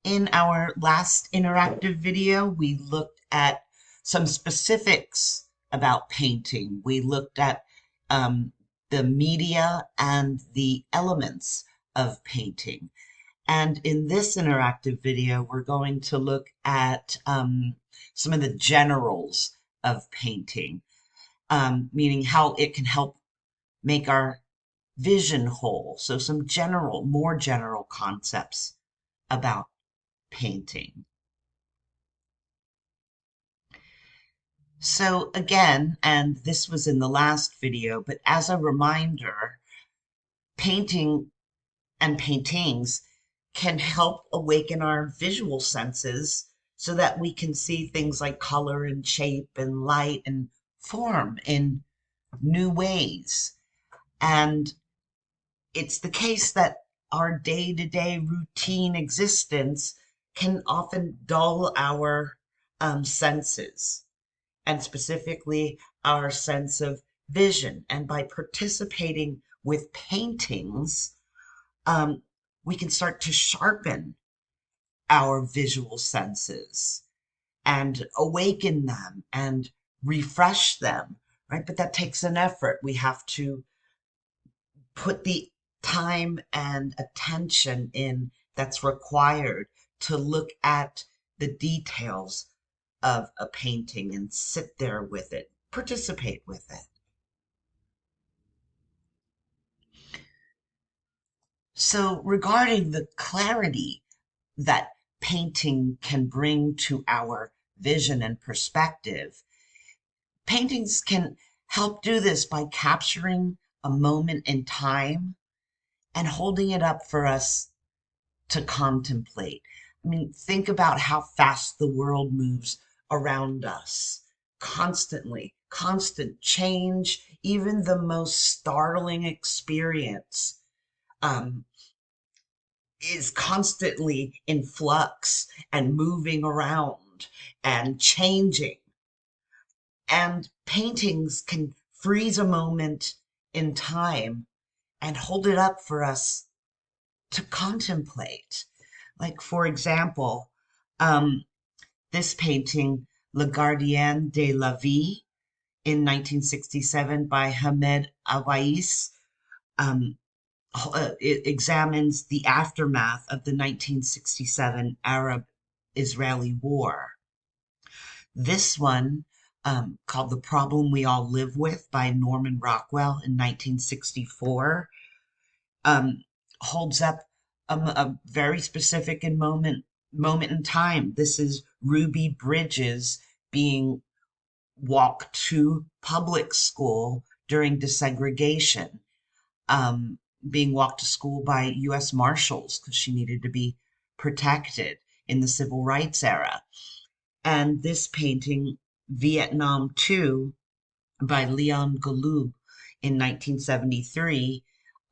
In our last interactive video, we looked at some specifics about painting. We looked at the media and the elements of painting. And in this interactive video, we're going to look at some of the generals of painting, meaning how it can help make our vision whole. So some more general concepts about painting. So again, and this was in the last video, but as a reminder, painting and paintings can help awaken our visual senses so that we can see things like color and shape and light and form in new ways. And it's the case that our day-to-day routine existence can often dull our senses, and specifically our sense of vision. And by participating with paintings, we can start to sharpen our visual senses and awaken them and refresh them, right? But that takes an effort. We have to put the time and attention in that's required to look at the details of a painting and sit there with it, participate with it. So regarding the clarity that painting can bring to our vision and perspective, paintings can help do this by capturing a moment in time and holding it up for us to contemplate. I mean, think about how fast the world moves around us. Constantly, constant change, even the most startling experience is constantly in flux and moving around and changing. And paintings can freeze a moment in time and hold it up for us to contemplate. Like, for example, this painting, Le Gardien de la Vie, in 1967 by Hamed Awais, it examines the aftermath of the 1967 Arab-Israeli War. This one, called The Problem We All Live With by Norman Rockwell in 1964, holds up a very specific and moment in time. This is Ruby Bridges being walked to public school during desegregation, being walked to school by U.S. Marshals because she needed to be protected in the civil rights era. And this painting, Vietnam II, by Leon Galou in 1973,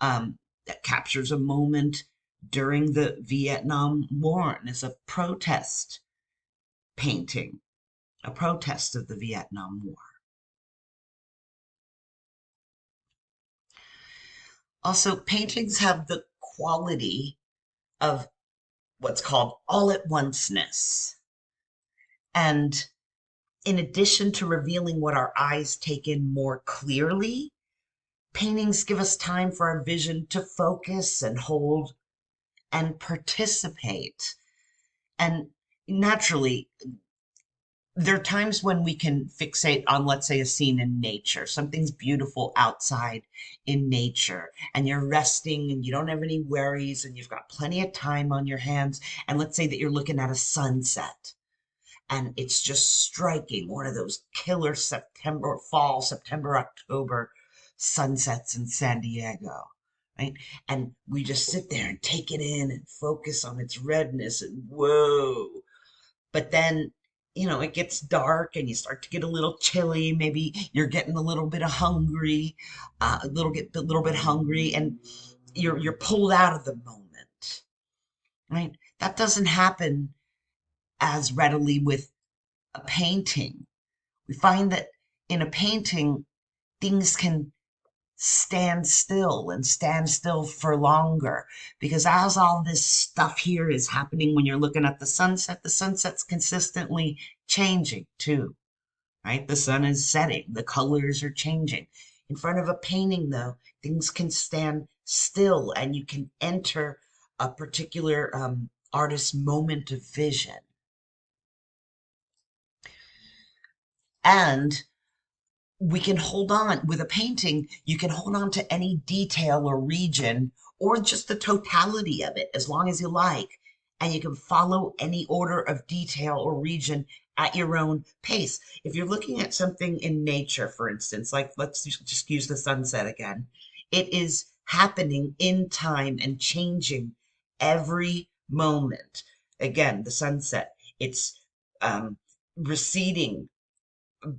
that captures a moment during the Vietnam War and is a protest painting, a protest of the Vietnam War. Also, paintings have the quality of what's called all-at-onceness. And in addition to revealing what our eyes take in more clearly, paintings give us time for our vision to focus and hold and participate. And naturally, there are times when we can fixate on, let's say, a scene in nature. Something's beautiful outside in nature, and you're resting and you don't have any worries and you've got plenty of time on your hands. And let's say that you're looking at a sunset and it's just striking, one of those killer September, October sunsets in San Diego, right? And we just sit there and take it in and focus on its redness and whoa. But then, it gets dark and you start to get a little chilly. Maybe you're getting a little bit hungry, a little bit hungry, and you're pulled out of the moment, right? That doesn't happen as readily with a painting. We find that in a painting, things can stand still and stand still for longer. Because as all this stuff here is happening when you're looking at the sunset's consistently changing too, right? The sun is setting, the colors are changing. In front of a painting, though, things can stand still and you can enter a particular artist's moment of vision. And we can hold on with a painting, you can hold on to any detail or region or just the totality of it as long as you like. And you can follow any order of detail or region at your own pace. If you're looking at something in nature, for instance, like let's just use the sunset again, it is happening in time and changing every moment. Again, the sunset, it's receding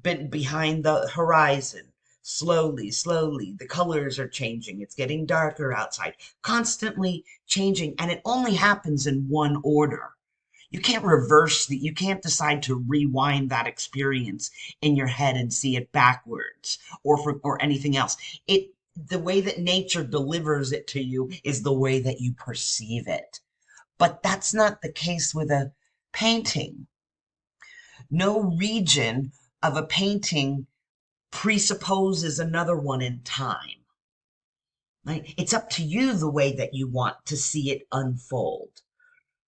behind the horizon. Slowly, slowly, the colors are changing. It's getting darker outside, constantly changing, and it only happens in one order. You can't reverse the, you can't decide to rewind that experience in your head and see it backwards or anything else. The way that nature delivers it to you is the way that you perceive it. But that's not the case with a painting. No region of a painting presupposes another one in time. Right? It's up to you the way that you want to see it unfold.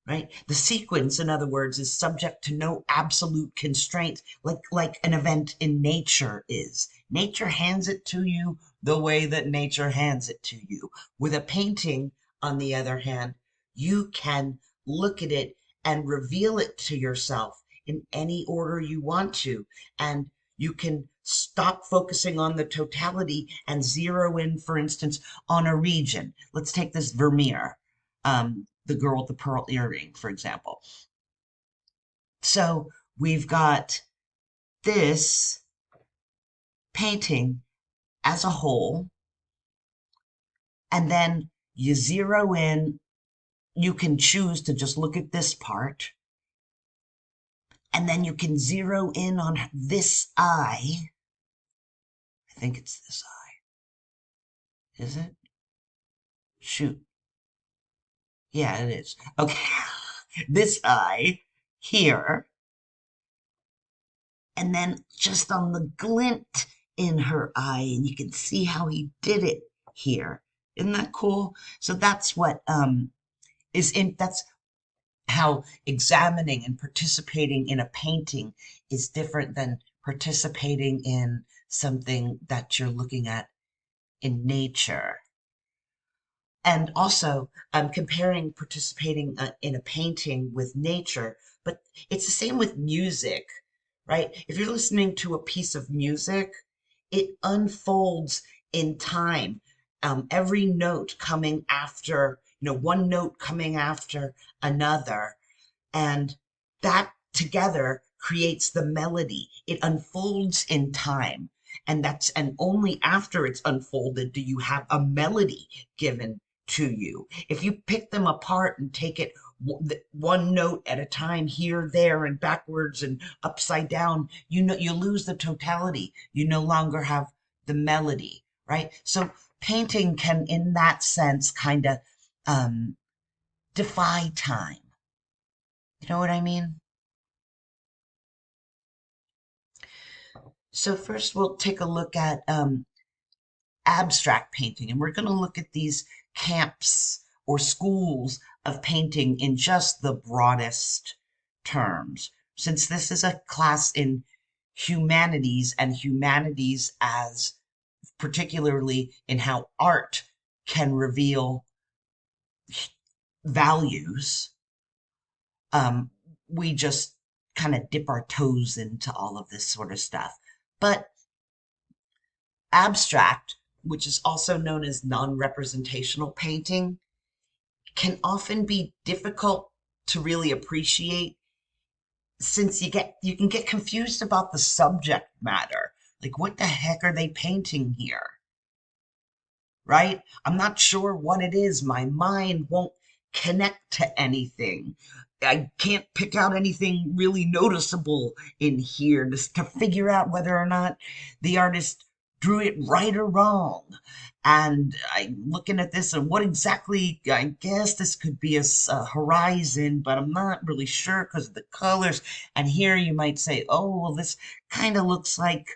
Right? The sequence, in other words, is subject to no absolute constraint like an event in nature is. Nature hands it to you the way that nature hands it to you. With a painting, on the other hand, you can look at it and reveal it to yourself in any order you want to. And you can stop focusing on the totality and zero in, for instance, on a region. Let's take this Vermeer, the girl with the pearl earring, for example. So we've got this painting as a whole, and then you zero in. You can choose to just look at this part, and then you can zero in on this eye. I think it's this eye. Is it? Shoot. Yeah, it is. Okay. This eye here. And then just on the glint in her eye, and you can see how he did it here. Isn't that cool? So that's what that's how examining and participating in a painting is different than participating in something that you're looking at in nature. And also, comparing participating in a painting with nature, but it's the same with music, right? If you're listening to a piece of music, it unfolds in time. Every note coming after, one note coming after another. And that together creates the melody. It unfolds in time. And only after it's unfolded do you have a melody given to you. If you pick them apart and take it one note at a time, here, there, and backwards and upside down, you lose the totality. You no longer have the melody, right? So painting can, in that sense, kind of defy time. You know what I mean? So first we'll take a look at abstract painting, and we're going to look at these camps or schools of painting in just the broadest terms. Since this is a class in humanities, and humanities as particularly in how art can reveal values, we just kind of dip our toes into all of this sort of stuff. But abstract, which is also known as non-representational painting, can often be difficult to really appreciate since you can get confused about the subject matter. Like, what the heck are they painting here? Right? I'm not sure what it is. My mind won't connect to anything. I can't pick out anything really noticeable in here to figure out whether or not the artist drew it right or wrong. And I'm looking at this and what exactly, I guess this could be a horizon, but I'm not really sure because of the colors. And here you might say, oh, well, this kind of looks like,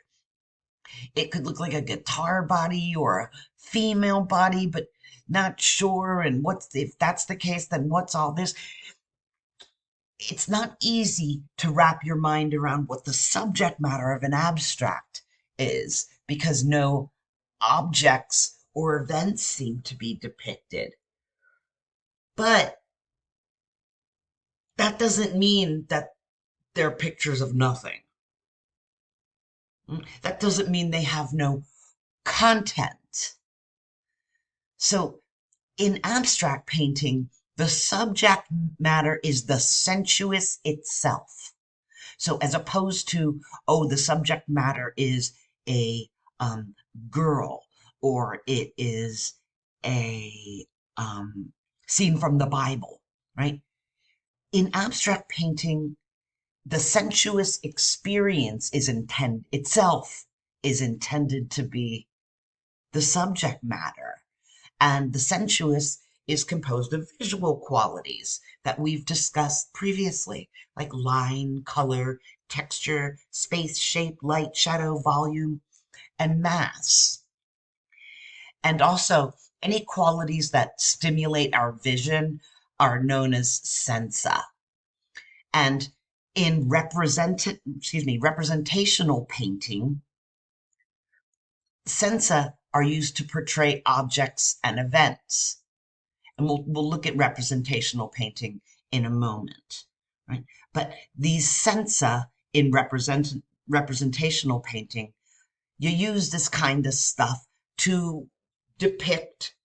it could look like a guitar body or a female body, but not sure. And what's, if that's the case, then what's all this? It's not easy to wrap your mind around what the subject matter of an abstract is because no objects or events seem to be depicted. But that doesn't mean that they're pictures of nothing. That doesn't mean they have no content. So in abstract painting, the subject matter is the sensuous itself. So as opposed to, oh, the subject matter is a girl, or it is a scene from the Bible, right? In abstract painting, the sensuous experience itself is intended to be the subject matter. And the sensuous is composed of visual qualities that we've discussed previously, like line, color, texture, space, shape, light, shadow, volume, and mass. And also, any qualities that stimulate our vision are known as sensa. And in representational painting, sensa are used to portray objects and events. And we'll look at representational painting in a moment, right? But these sensa in representational painting, you use this kind of stuff to depict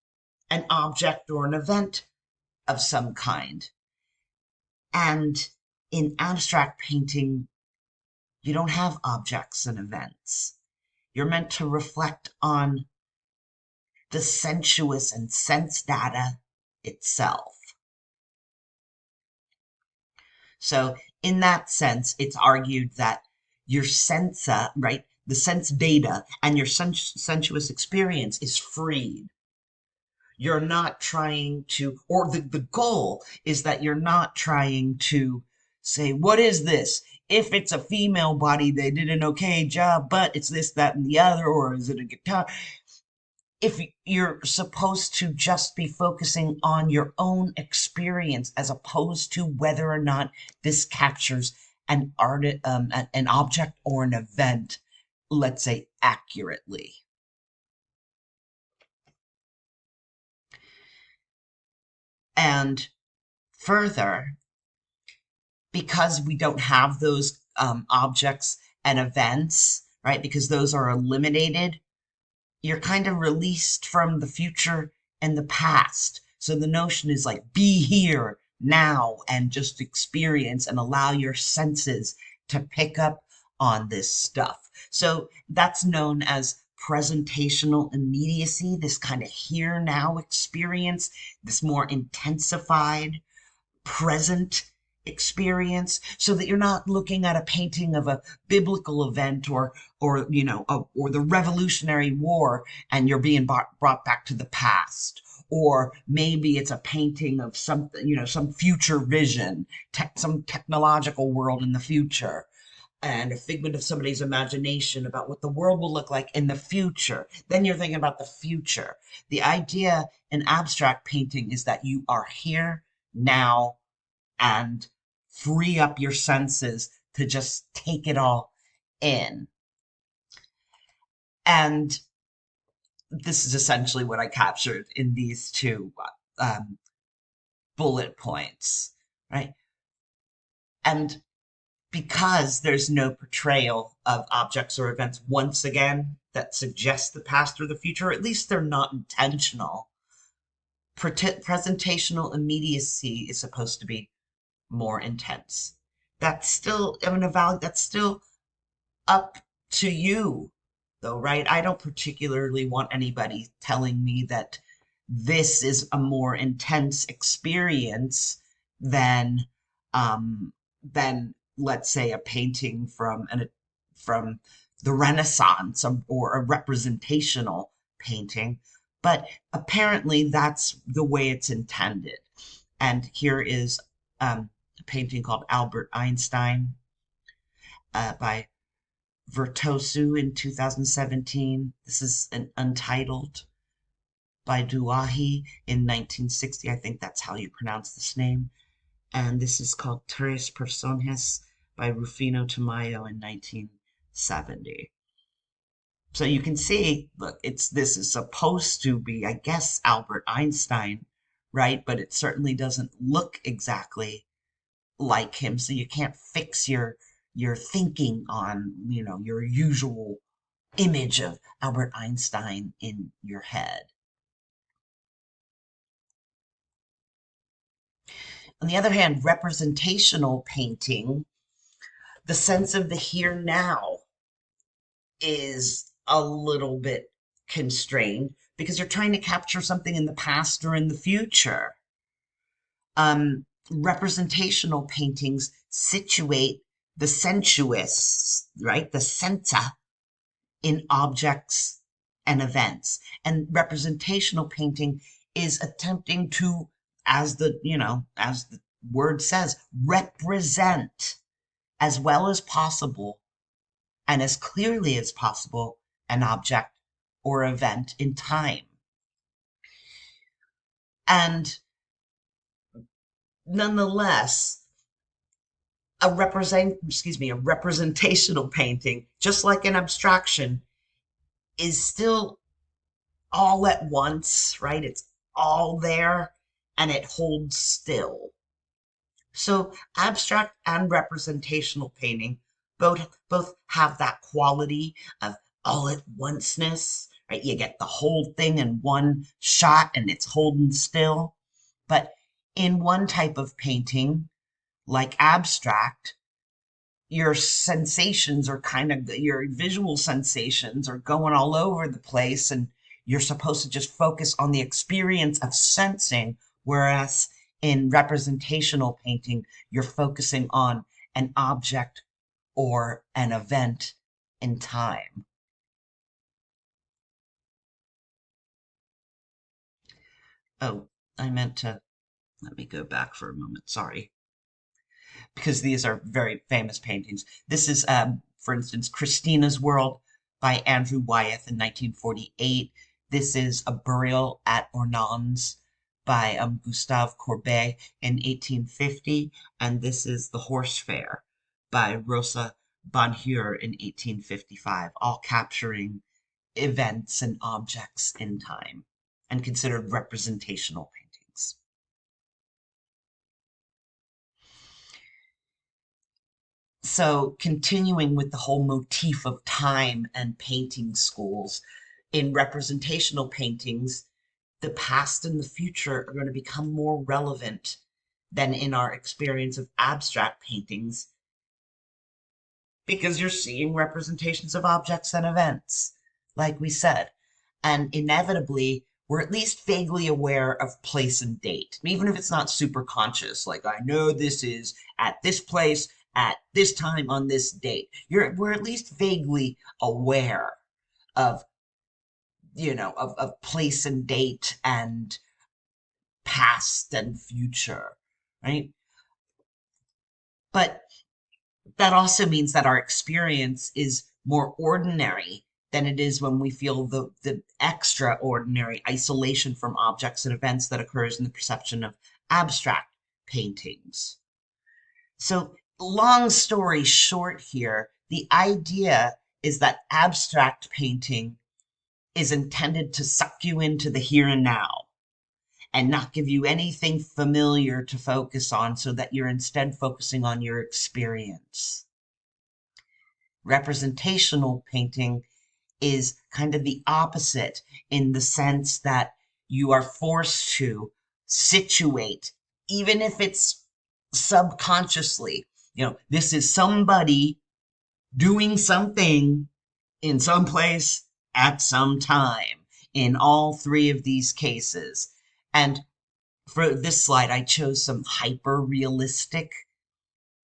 an object or an event of some kind. And in abstract painting, you don't have objects and events. You're meant to reflect on the sensuous and sense data itself. So in that sense, it's argued that your sensa, right, the sense data and your sensuous experience is freed. You're not trying to, or the goal is that you're not trying to say, what is this? If it's a female body, they did an okay job, but it's this, that, and the other, or is it a guitar? If you're supposed to just be focusing on your own experience as opposed to whether or not this captures an object or an event, let's say, accurately. And further, because we don't have those objects and events, right? Because those are eliminated, you're kind of released from the future and the past. So the notion is like, be here now and just experience and allow your senses to pick up on this stuff. So that's known as presentational immediacy, this kind of here now experience, this more intensified present experience, so that you're not looking at a painting of a biblical event or or the Revolutionary War and you're being brought back to the past. Or maybe it's a painting of something, some future vision, some technological world in the future, and a figment of somebody's imagination about what the world will look like in the future. Then you're thinking about the future. The idea in abstract painting is that you are here now and free up your senses to just take it all in. And this is essentially what I captured in these two bullet points, right? And because there's no portrayal of objects or events, once again, that suggest the past or the future, or at least they're not intentional, presentational immediacy is supposed to be more intense. That's still, that's still up to you, though, right? I don't particularly want anybody telling me that this is a more intense experience than, than let's say, a painting from the Renaissance or a representational painting, but apparently that's the way it's intended. And here is a painting called Albert Einstein by Vertosu in 2017. This is an Untitled by Duahi in 1960. I think that's how you pronounce this name. And this is called Tres Personas by Rufino Tamayo in 1970. So you can see, look, this is supposed to be, I guess, Albert Einstein, right? But it certainly doesn't look exactly like him. So you can't fix your thinking on, your usual image of Albert Einstein in your head. On the other hand, representational painting, the sense of the here now is a little bit constrained because you're trying to capture something in the past or in the future. Representational paintings situate the sensuous, right? The sensa in objects and events. And representational painting is attempting to, as the word says, represent as well as possible and as clearly as possible an object or event in time. And nonetheless, a representational painting, just like an abstraction, is still all at once, right? It's all there and it holds still. So abstract and representational painting both have that quality of all at onceness, right? You get the whole thing in one shot and it's holding still. But in one type of painting, like abstract, your sensations are your visual sensations are going all over the place, and you're supposed to just focus on the experience of sensing, whereas in representational painting, you're focusing on an object or an event in time. Oh, I meant to, let me go back for a moment, sorry. Because these are very famous paintings. This is, for instance, Christina's World by Andrew Wyeth in 1948. This is A Burial at Ornans by Gustave Courbet in 1850. And this is The Horse Fair by Rosa Bonheur in 1855, all capturing events and objects in time and considered representational paintings. So continuing with the whole motif of time and painting schools, in representational paintings, the past and the future are going to become more relevant than in our experience of abstract paintings because you're seeing representations of objects and events, like we said. And inevitably, we're at least vaguely aware of place and date, even if it's not super conscious. Like, I know this is at this place at this time on this date. We're at least vaguely aware of, of place and date and past and future, right? But that also means that our experience is more ordinary than it is when we feel the extraordinary isolation from objects and events that occurs in the perception of abstract paintings. So, long story short here, the idea is that abstract painting is intended to suck you into the here and now and not give you anything familiar to focus on so that you're instead focusing on your experience. Representational painting is kind of the opposite in the sense that you are forced to situate, even if it's subconsciously. This is somebody doing something in some place at some time in all three of these cases. And for this slide, I chose some hyper-realistic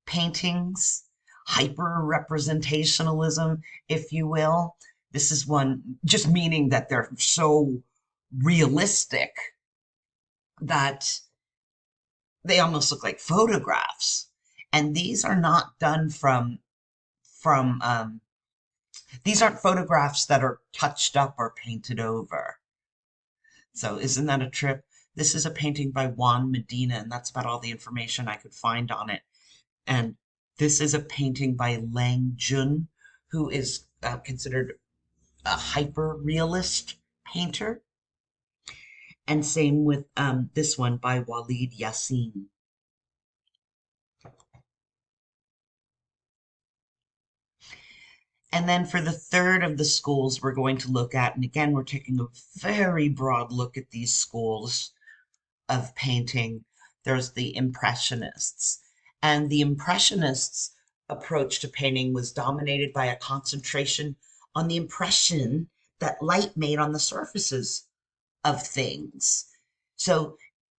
paintings. hyper representationalism, if you will. This is one just meaning that they're so realistic that they almost look like photographs. And these are not done from these aren't photographs that are touched up or painted over. So isn't that a trip? This is a painting by Juan Medina, and that's about all the information I could find on it. And this is a painting by Lang Jun, who is considered a hyper-realist painter. And same with this one by Walid Yassin. And then for the third of the schools we're going to look at, and again, we're taking a very broad look at these schools of painting. There's the Impressionists. And the Impressionists' approach to painting was dominated by a concentration on the impression that light made on the surfaces of things. So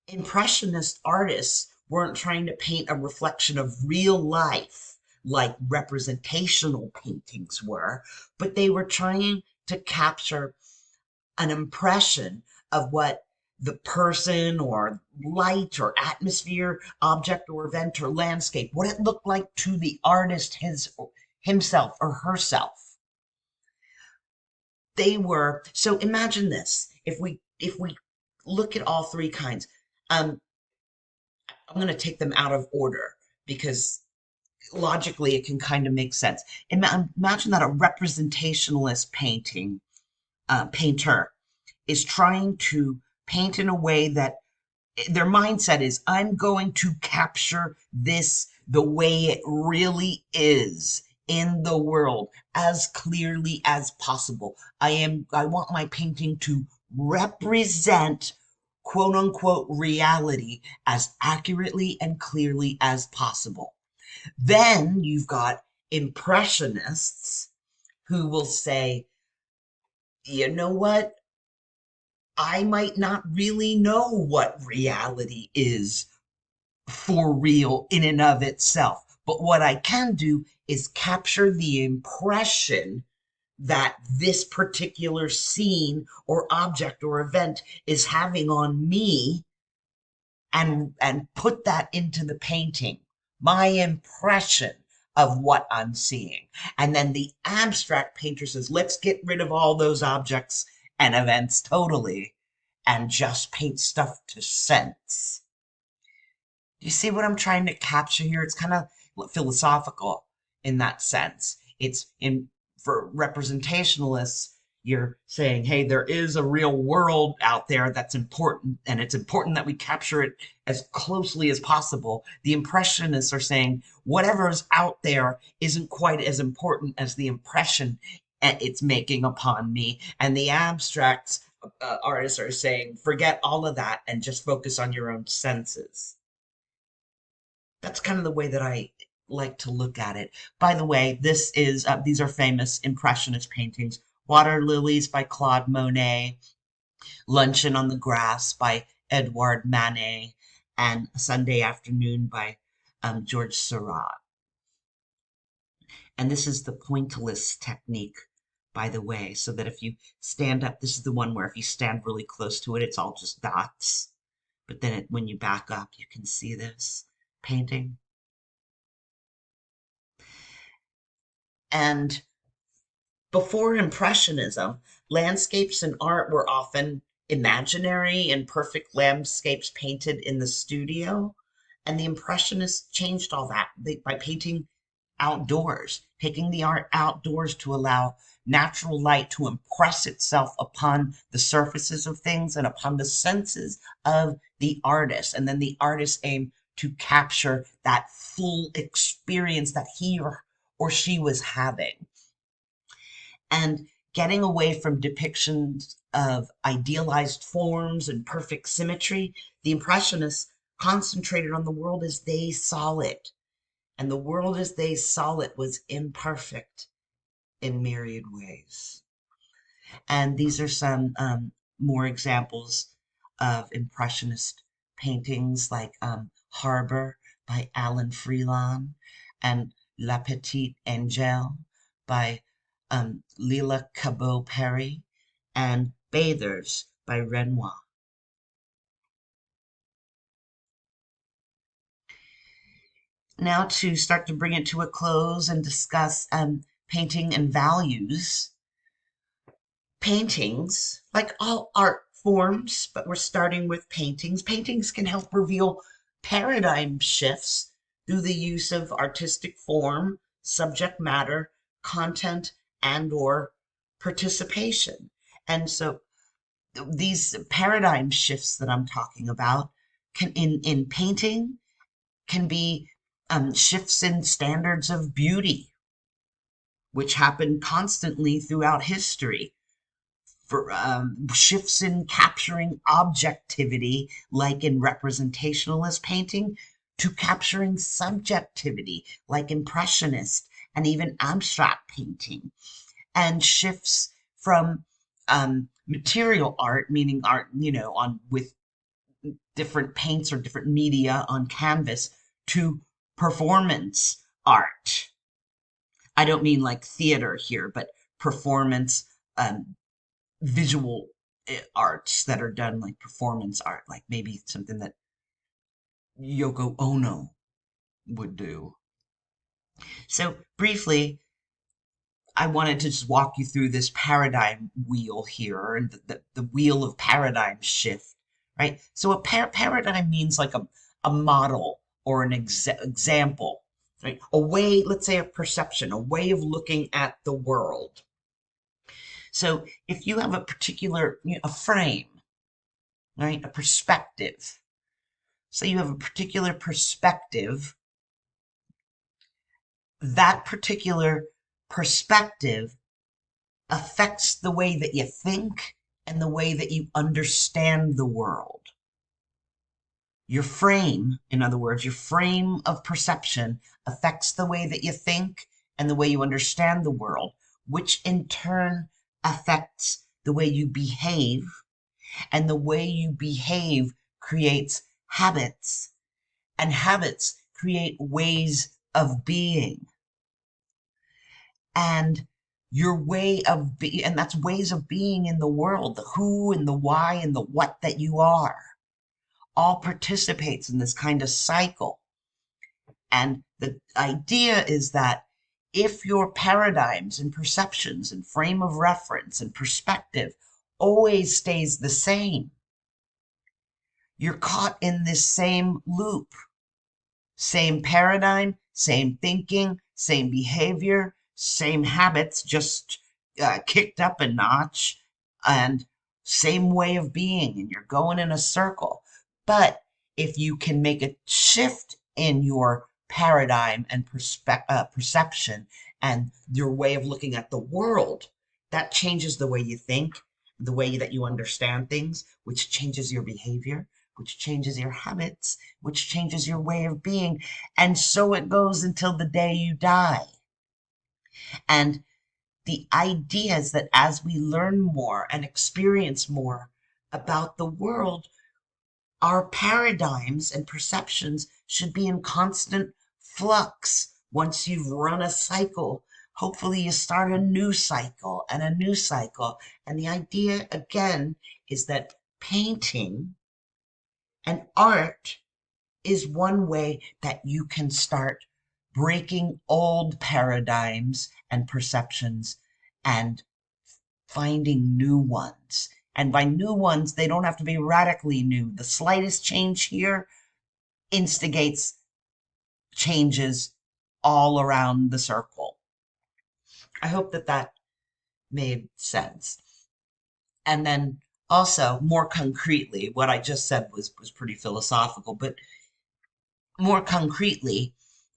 Impressionist artists weren't trying to paint a reflection of real life like representational paintings were, but they were trying to capture an impression of what the person or light or atmosphere, object or event or landscape, what it looked like to the artist himself or herself. They were, so imagine this. If we look at all three kinds, I'm going to take them out of order because logically it can kind of make sense. Imagine that a representationalist painter is trying to paint in a way that their mindset is, I'm going to capture this the way it really is in the world as clearly as possible. I want my painting to represent quote unquote reality as accurately and clearly as possible. Then you've got impressionists who will say, you know what? I might not really know what reality is for real in and of itself. But what I can do is capture the impression that this particular scene or object or event is having on me and put that into the painting. My impression of what I'm seeing. And then the abstract painter says, let's get rid of all those objects and events totally and just paint stuff to sense. Do you see what I'm trying to capture here? It's kind of philosophical in that sense. It's in for representationalists, you're saying, hey, there is a real world out there that's important, and it's important that we capture it as closely as possible. The impressionists are saying whatever's out there isn't quite as important as the impression it's making upon me. And the abstracts artists are saying, forget all of that and just focus on your own senses. That's kind of the way that I like to look at it. By the way, these are famous impressionist paintings. Water Lilies by Claude Monet, Luncheon on the Grass by Edouard Manet, and Sunday Afternoon by George Seurat. And this is the pointillist technique, by the way, so that if you stand up, this is the one where if you stand really close to it, it's all just dots. But then when you back up, you can see this painting. And before Impressionism, landscapes and art were often imaginary and perfect landscapes painted in the studio. And the Impressionists changed all that by painting outdoors, taking the art outdoors to allow natural light to impress itself upon the surfaces of things and upon the senses of the artist. And then the artist aimed to capture that full experience that he or she was having. And getting away from depictions of idealized forms and perfect symmetry, the Impressionists concentrated on the world as they saw it. And the world as they saw it was imperfect in myriad ways. And these are some more examples of Impressionist paintings like Harbor by Alan Freelon. And La Petite Angel by Lila Cabot-Perry, and Bathers by Renoir. Now, to start to bring it to a close and discuss painting and values. Paintings, like all art forms, but we're starting with paintings. Paintings can help reveal paradigm shifts through the use of artistic form, subject matter, content, and/or participation. And so these paradigm shifts that I'm talking about can in painting can be shifts in standards of beauty, which happen constantly throughout history. For shifts in capturing objectivity, like in representationalist painting, to capturing subjectivity, like impressionist and even abstract painting, and shifts from material art, meaning art, on with different paints or different media on canvas, to performance art. I don't mean like theater here, but performance, visual arts that are done like performance art, like maybe something that Yoko Ono would do. So briefly, I wanted to just walk you through this paradigm wheel here, and the wheel of paradigm shift, right? So a paradigm means like a model or an example, right? A way, let's say a perception, a way of looking at the world. So if you have a particular, a frame, right, a perspective. So you have a particular perspective. That particular perspective affects the way that you think and the way that you understand the world. Your frame, in other words, your frame of perception affects the way that you think and the way you understand the world, which in turn affects the way you behave, and the way you behave creates habits, and habits create ways of being. And your way of being, and that's ways of being in the world, the who and the why and the what that you are, all participates in this kind of cycle. And the idea is that if your paradigms and perceptions and frame of reference and perspective always stays the same, you're caught in this same loop. Same paradigm, same thinking, same behavior, same habits, just kicked up a notch, and same way of being, and you're going in a circle. But if you can make a shift in your paradigm and perception and your way of looking at the world, that changes the way you think, the way that you understand things, which changes your behavior, which changes your habits, which changes your way of being. And so it goes until the day you die. And the idea is that as we learn more and experience more about the world, our paradigms and perceptions should be in constant flux. Once you've run a cycle, hopefully you start a new cycle and a new cycle. And the idea, again, is that painting and art is one way that you can start breaking old paradigms and perceptions and finding new ones. And by new ones, they don't have to be radically new. The slightest change here instigates changes all around the circle. I hope that that made sense. And then also, more concretely, what I just said was pretty philosophical, but more concretely,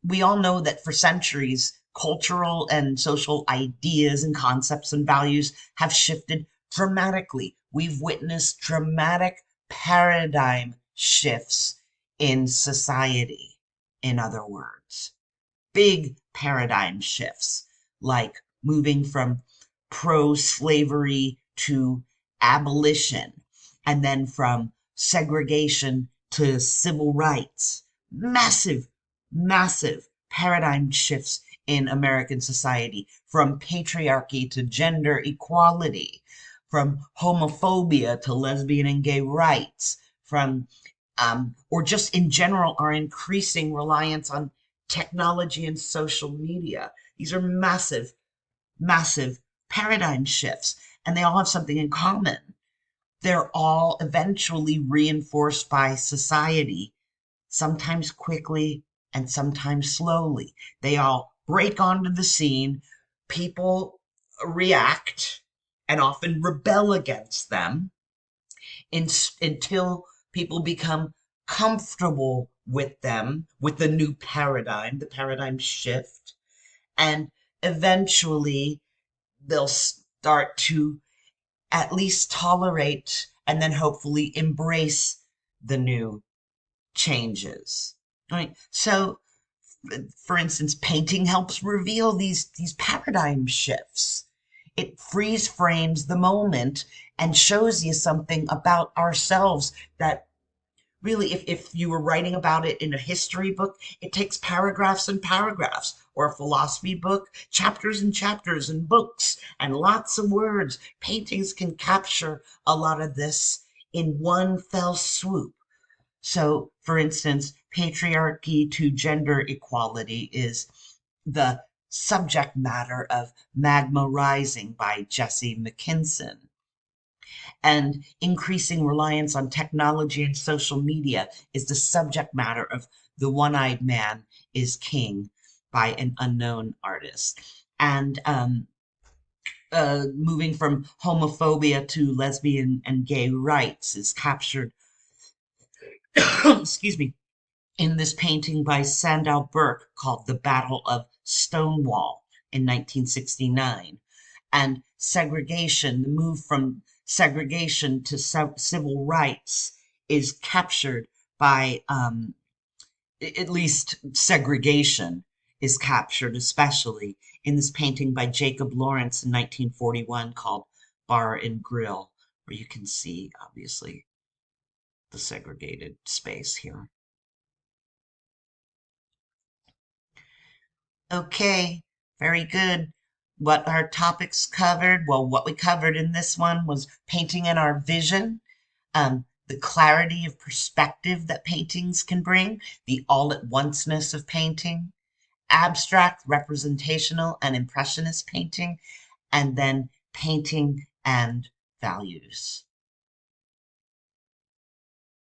we all know that for centuries, cultural and social ideas and concepts and values have shifted dramatically. We've witnessed dramatic paradigm shifts in society, in other words. Big paradigm shifts, like moving from pro-slavery to abolition, and then from segregation to civil rights. Massive, massive paradigm shifts in American society, from patriarchy to gender equality, from homophobia to lesbian and gay rights, from or just in general, our increasing reliance on technology and social media. These are massive, massive paradigm shifts, and they all have something in common. They're all eventually reinforced by society, sometimes quickly and sometimes slowly. They all break onto the scene, people react and often rebel against them until people become comfortable with them, with the new paradigm, the paradigm shift, and eventually they'll start to at least tolerate and then hopefully embrace the new changes. Right? So, for instance, painting helps reveal these paradigm shifts. It freeze frames the moment and shows you something about ourselves that really, if you were writing about it in a history book, it takes paragraphs and paragraphs, or a philosophy book, chapters and chapters and books and lots of words. Paintings can capture a lot of this in one fell swoop. So, for instance, patriarchy to gender equality is the subject matter of Magma Rising by Jesse McKinson. And increasing reliance on technology and social media is the subject matter of The One-Eyed Man is King by an unknown artist. And moving from homophobia to lesbian and gay rights is captured, excuse me, in this painting by Sandow Birk called The Battle of Stonewall in 1969. And segregation, the move from segregation to civil rights, is captured by, at least segregation is captured, especially in this painting by Jacob Lawrence in 1941 called Bar and Grill, where you can see, obviously, the segregated space here. Okay, very good. What our topics covered, well, what we covered in this one was painting in our vision, the clarity of perspective that paintings can bring, the all-at-onceness of painting, abstract, representational, and impressionist painting, and then painting and values.